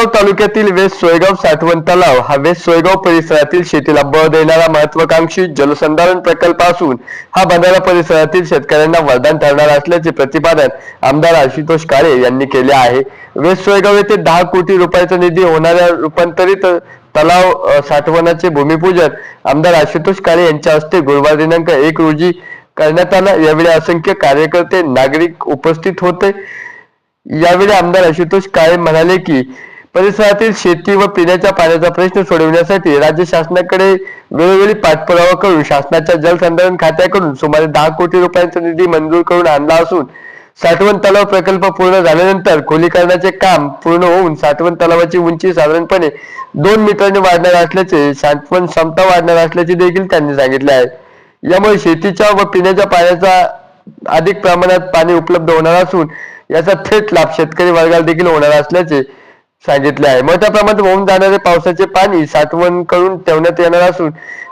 सोयगाव तालुक्यातील वेस्ट सोयगाव साठवण तलाव हा वेस्ट सोयगाव परिसरातील शेतीला बळ देणारा महत्वाकांक्षी जलसंधारण प्रकल्प असून हा बंधारा परिसरातील शेतकऱ्यांना वरदान ठरणार असल्याचे प्रतिपादन आमदार आशुतोष काळे यांनी केले आहे। वेस्ट सोयगाव येथे 10 कोटी रुपयाचा निधी होणाऱ्या रूपांतरित तलाव साठवणाचे भूमिपूजन आमदार आशुतोष काळे यांच्या हस्ते गुरुवार दिनांक 1 रोजी करण्यात आले। यावेळी असंख्य कार्यकर्ते नागरिक उपस्थित होते। यावेळी आमदार आशुतोष काळे म्हणाले की परिसरातील शेती व पिण्याच्या पाण्याचा प्रश्न सोडवण्यासाठी राज्य शासनाकडे वेळोवेळी पाठपुरावा करून शासनाच्या जलसंधारण खात्याकडून सुमारे 10 कोटी रुपयांचा निधी मंजूर करून आणला असून साठवण तलाव प्रकल्प पूर्ण झाल्यानंतर खोलीकरणाचे काम पूर्ण होऊन साठवण तलावाची उंची साधारणपणे 2 मीटरने वाढणार असल्याचे साठवण क्षमता वाढणार असल्याचे देखील त्यांनी सांगितले आहे। यामुळे शेतीच्या व पिण्याच्या पाण्याचा अधिक प्रमाणात पाणी उपलब्ध होणार असून याचा थेट लाभ शेतकरी वर्गाला देखील होणार असल्याचे सांगितले आहे। मोठ्या प्रमाणात वाहून जाणारे पावसाचे पाणी साठवण करून ठेवण्यात येणार असून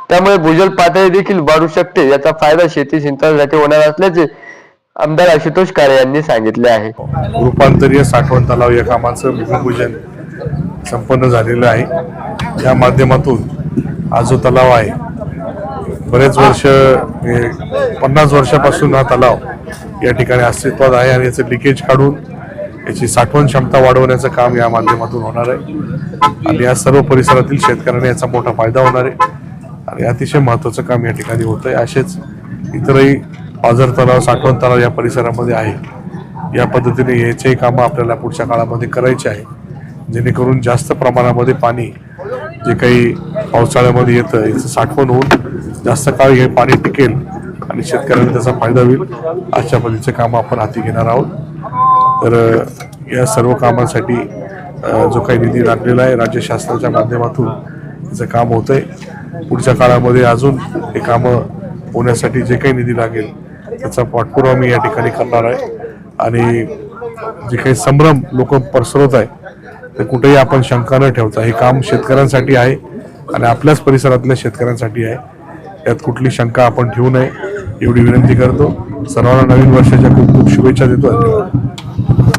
त्यामुळे भूजल पातळी देखील वाढू शकते। याचा फायदा शेती सिंचनासाठी होणार असल्याचे आमदार आशुतोष काळे यांनी सांगितले आहे। रूपांतरीय साठवण तलाव या कामाचं भूमिपूजन संपन्न झालेलं आहे। या माध्यमातून हा जो तलाव आहे बरेच वर्ष 50 वर्षापासून हा तलाव या ठिकाणी अस्तित्वात आहे आणि याचं लिकेज काढून याची साठवण क्षमता वाढवण्याचं काम या माध्यमातून होणार आहे आणि या सर्व परिसरातील शेतकऱ्यांना याचा मोठा फायदा होणार आहे आणि अतिशय महत्त्वाचं काम या ठिकाणी होतं आहे। असेच इतरही पाझर तलाव साठवण तलाव या परिसरामध्ये आहे। या पद्धतीने याचेही कामं आपल्याला पुढच्या काळामध्ये करायचे आहे जेणेकरून जास्त प्रमाणामध्ये पाणी जे काही पावसाळ्यामध्ये येतं याचं साठवण होऊन जास्त काळ हे पाणी टिकेल आणि शेतकऱ्यांना त्याचा फायदा होईल। अशा पद्धतीचे कामं आपण हाती घेणार आहोत। तर या सर्व कामांसाठी जो काही निधी लागलेला आहे राज्य शासनाच्या माध्यमातून याचं काम होतं आहे। पुढच्या काळामध्ये अजून हे कामं होण्यासाठी जे काही निधी लागेल त्याचा पाठपुरावा मी या ठिकाणी करणार आहे आणि जे काही संभ्रम लोक पसरवत आहे ते कुठेही आपण शंका न ठेवता हे काम शेतकऱ्यांसाठी आहे आणि आपल्याच परिसरातल्या शेतकऱ्यांसाठी आहे। यात कुठली शंका आपण ठेवू नये एवढी विनंती करतो। सर्वांना नवीन वर्षाच्या खूप खूप शुभेच्छा देतो। धन्यवाद।